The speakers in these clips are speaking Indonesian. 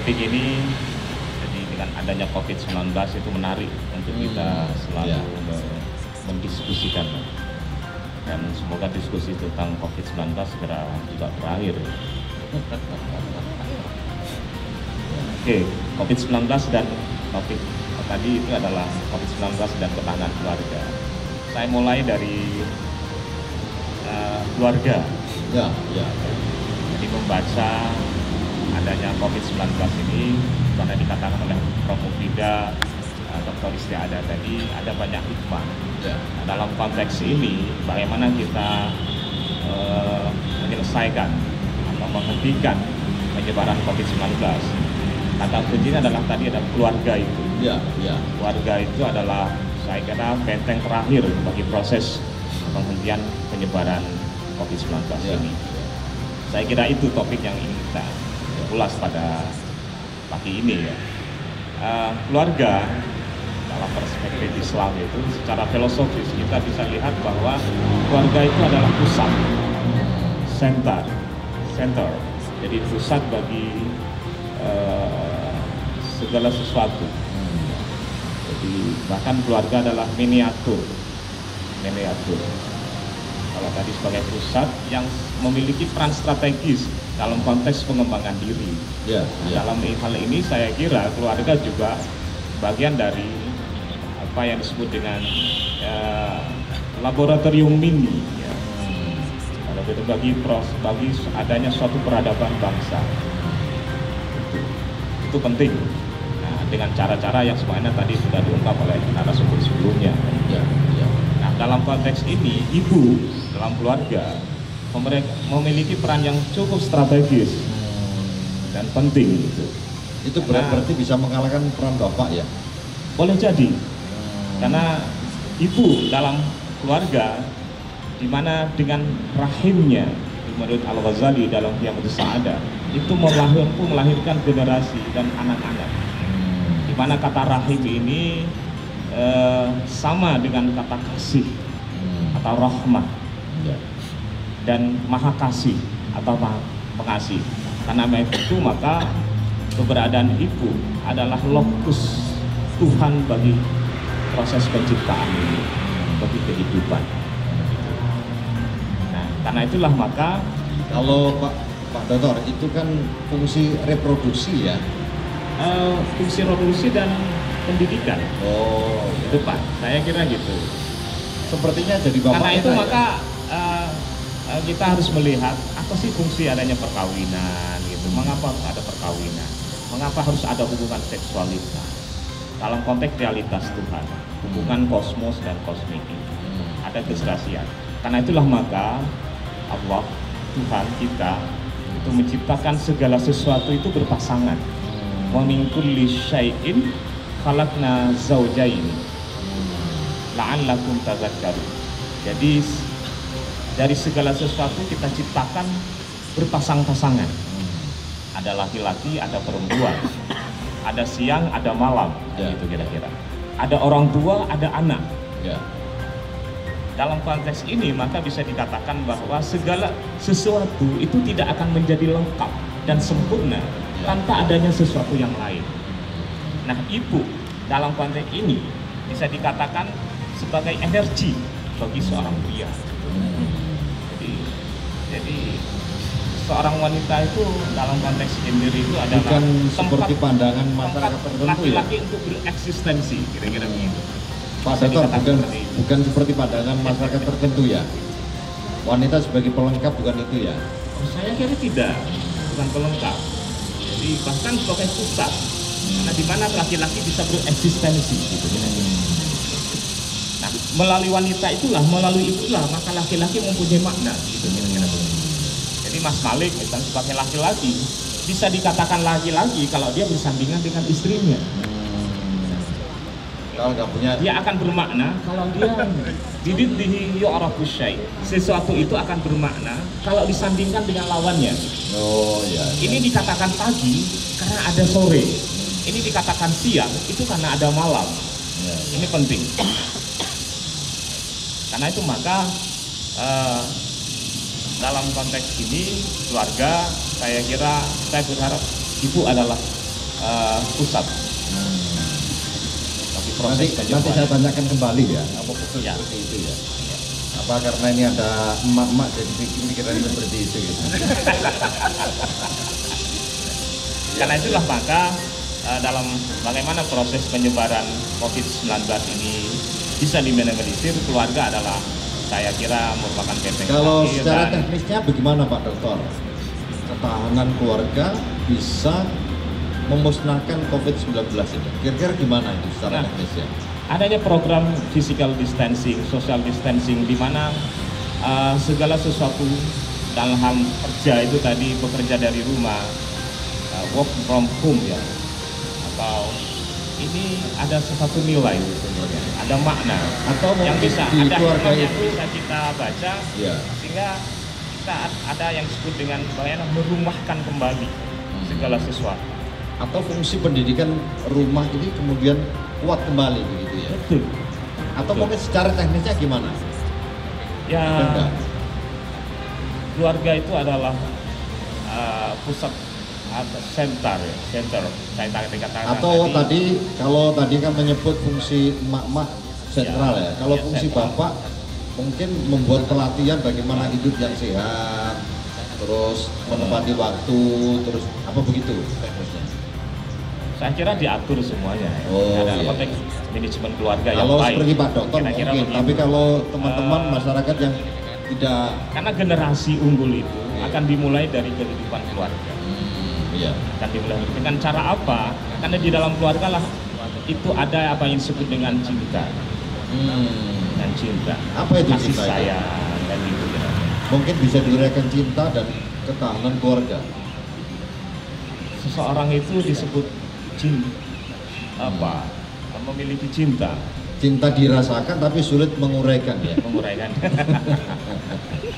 topik ini jadi dengan adanya COVID-19 itu menarik untuk kita selalu mendiskusikan, dan semoga diskusi tentang COVID-19 segera juga berakhir. Oke, COVID-19 dan topik tadi itu adalah COVID-19 dan ketahanan keluarga. Saya mulai dari keluarga. Jadi membaca adanya COVID-19 ini, karena dikatakan oleh Prof. Mufida, Dr. Istiada tadi, ada banyak hikmah. Nah, dalam konteks ini, bagaimana kita menyelesaikan atau menghentikan penyebaran COVID-19? Kata kuncinya adalah tadi ada keluarga itu. Keluarga itu adalah, saya kira, benteng terakhir bagi proses penghentian penyebaran COVID-19 ini. Saya kira itu topik yang ingin kita ulas pada pagi ini ya. Keluarga dalam perspektif Islam itu secara filosofis kita bisa lihat bahwa keluarga itu adalah pusat, center. Jadi pusat bagi segala sesuatu. Jadi bahkan keluarga adalah miniatur. Kalau tadi sebagai pusat yang memiliki peran strategis dalam konteks pengembangan diri. Dalam hal ini saya kira keluarga juga bagian dari apa yang disebut dengan laboratorium mini. Kalau itu bagi adanya suatu peradaban bangsa. Itu penting. Nah, dengan cara-cara yang semuanya tadi sudah diungkap oleh narasumber sebelumnya. Nah, dalam konteks ini, ibu dalam keluarga memiliki peran yang cukup strategis dan penting gitu. Itu berarti bisa mengalahkan peran bapak ya? Boleh jadi, karena ibu dalam keluarga, di mana dengan rahimnya, menurut Al-Ghazali dalam Qiyamus Sa'adah, itu melahirkan generasi dan anak-anak. Di mana kata rahim ini sama dengan kata kasih atau rahmah dan maha kasih atau maha pengasih. Karena itu maka keberadaan ibu adalah lokus Tuhan bagi proses penciptaan ini, bagi kehidupan. Nah, karena itulah maka kalau Pak Dokter itu kan fungsi reproduksi ya, fungsi reproduksi dan pendidikan. Iya. Depan, saya kira gitu. Sepertinya jadi bapak. Karena itu maka kita harus melihat apa sih fungsi adanya perkawinan gitu. Mengapa harus ada perkawinan? Mengapa harus ada hubungan seksualitas? Dalam konteks realitas Tuhan, hubungan kosmos dan kosmik ini ada keserasian. Karena itulah maka Allah, Tuhan kita itu menciptakan segala sesuatu itu berpasangan. Wa min kulli syai'in khalaqna zawjayn la'allakum tadhakkarun. Jadi dari segala sesuatu kita ciptakan berpasang-pasangan. Ada laki-laki, ada perempuan, ada siang, ada malam, gitu kira-kira. Ada orang tua, ada anak. Dalam konteks ini maka bisa dikatakan bahwa segala sesuatu itu tidak akan menjadi lengkap dan sempurna tanpa adanya sesuatu yang lain. Nah, ibu dalam konteks ini bisa dikatakan sebagai energi bagi seorang pria. Jadi seorang wanita itu dalam konteks gender itu adalah bukan seperti pandangan masyarakat tertentu laki-laki untuk bereksistensi, kira-kira begitu. Pak Dokter, bukan seperti pandangan masyarakat tertentu ya. Wanita sebagai pelengkap bukan itu ya? Saya kira tidak, bukan pelengkap. Jadi bahkan sebagai pusat, karena di mana laki-laki bisa bereksistensi, gitu kira-kira. Nah, melalui wanita itulah, maka laki-laki mempunyai makna, gitu kira-kira. Jadi Mas Malik misalnya sebagai laki-laki bisa dikatakan laki-laki kalau dia bersandingan dengan istrinya. Kalau nggak punya, dia akan bermakna kalau dia dididhi yu'rafu syai'. Sesuatu itu akan bermakna kalau disandingkan dengan lawannya. Ini dikatakan pagi karena ada sore. Ini dikatakan siang itu karena ada malam. Ini penting. Karena itu maka dalam konteks ini keluarga, saya kira saya berharap ibu adalah pusat. Tapi proses nanti saya tanyakan kembali ya, apa betul ya seperti itu ya? Apa karena ini ada emak-emak jadi pikiran seperti itu gitu. Karena itulah maka dalam bagaimana proses penyebaran COVID-19 ini bisa diminimalisir, keluarga adalah saya kira merupakan benteng. Kalau secara teknisnya bagaimana Pak Dokter? Ketahanan keluarga bisa memusnahkan COVID-19 itu? Kira-kira gimana itu secara teknisnya? Adanya program physical distancing, social distancing, di mana segala sesuatu dalam hal kerja itu tadi bekerja dari rumah, work from home ya, atau ini ada sesuatu nilai sebenarnya, ada makna atau yang bisa di ada keluarga yang itu bisa kita baca ya. Sehingga kita ada yang disebut dengan bagaimana merumahkan kembali segala sesuatu. Atau fungsi pendidikan rumah ini kemudian kuat kembali begitu ya. Betul. Atau mungkin secara teknisnya gimana? Ya, keluarga itu adalah pusat atau center. Saya dikatakan. Atau tadi kalau tadi kan menyebut fungsi emak-emak sentral ya. Kalau fungsi sentral. Bapak mungkin membuat pelatihan bagaimana hidup yang sehat, terus menepati waktu, terus apa begitu teknisnya? Saya kira diatur semuanya. Dalam konteks manajemen keluarga kalau yang baik. Seperti Pak Dokter Kira-kira mungkin, tapi kalau teman-teman masyarakat yang tidak, karena generasi unggul itu akan dimulai dari kehidupan keluarga. Akan dimulai dengan cara apa? Karena di dalam keluarga lah itu ada apa yang disebut dengan cinta. Dan cinta. Apa itu kasih cinta? Sayang dan itu. Mungkin bisa diuraikan cinta dan ketahanan keluarga. Seseorang itu disebut memiliki cinta. Cinta dirasakan tapi sulit menguraikan ya. Menguraikan.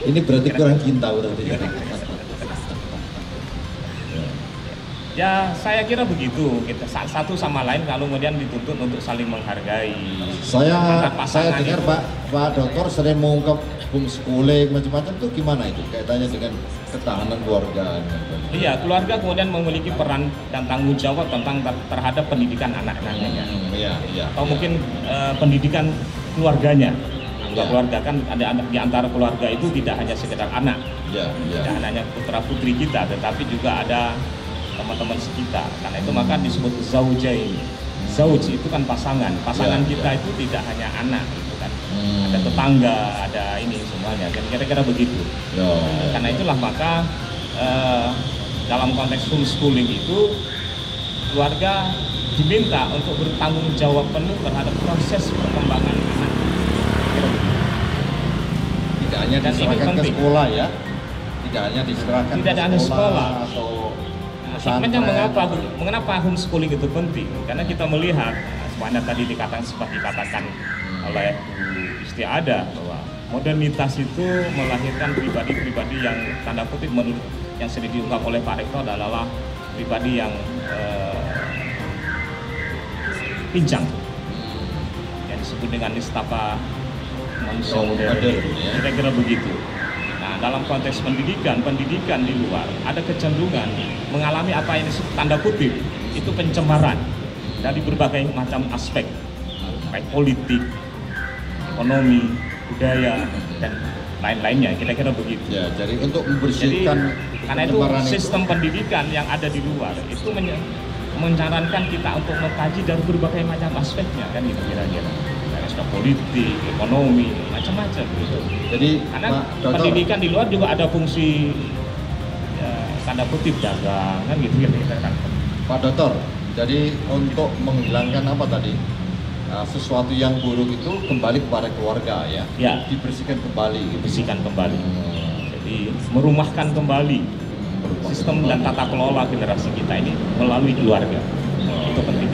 Ini berarti kurang cinta berarti. Ya saya kira begitu. Kita satu sama lain kalau kemudian dituntut untuk saling menghargai. Saya dengar itu, Pak Dokter sering mengungkap homeschooling macam-macam tuh gimana itu kaitannya dengan ketahanan keluarga? Iya, keluarga kemudian memiliki peran dan tanggung jawab tentang terhadap pendidikan anak-anaknya. Atau mungkin pendidikan keluarganya. Keluarga kan ada anak di antara keluarga itu tidak hanya sekedar anak, tidak hanya putra putri kita, tetapi juga ada teman-teman sekitar. Karena itu maka disebut zaujain. Zauj itu kan pasangan. Pasangan kita itu tidak hanya anak, gitu kan. Ada tetangga, ada ini semuanya. Kira-kira begitu. Karena itulah maka dalam konteks homeschooling itu keluarga diminta untuk bertanggung jawab penuh terhadap proses perkembangan anak. Tidak hanya diserahkan ke sekolah ya. Tidak hanya diserahkan ke sekolah atau hikmahnya mengapa homeschooling itu penting? Karena kita melihat semuanya tadi dikatakan oleh Bu Istiada bahwa modernitas itu melahirkan pribadi-pribadi yang tanda kutip menurut yang sering diungkap oleh Pak Rektor adalah pribadi yang pincang, yang disebut dengan nistapa manusia modern. Kira-kira begitu. Nah, dalam konteks pendidikan di luar ada kecenderungan mengalami apa yang disebut tanda kutip itu pencemaran dari berbagai macam aspek, baik politik, ekonomi, budaya dan lain-lainnya. Kira-kira begitu. Ya, jadi untuk membersihkan. Karena itu sistem pendidikan yang ada di luar itu menyarankan kita untuk mengkaji dari berbagai macam aspeknya, kan gitu kira-kira. Aspek politik, ekonomi, macam-macam gitu. Jadi karena pendidikan di luar juga ada fungsi tanda kutip dagang, kan gitu kan. Pak Dokter, jadi untuk menghilangkan apa tadi? Sesuatu yang buruk itu kembali kepada keluarga ya. Dibersihkan kembali. Dibersihkan kembali. Jadi merumahkan kembali sistem dan tata kelola generasi kita ini melalui keluarga. Itu penting.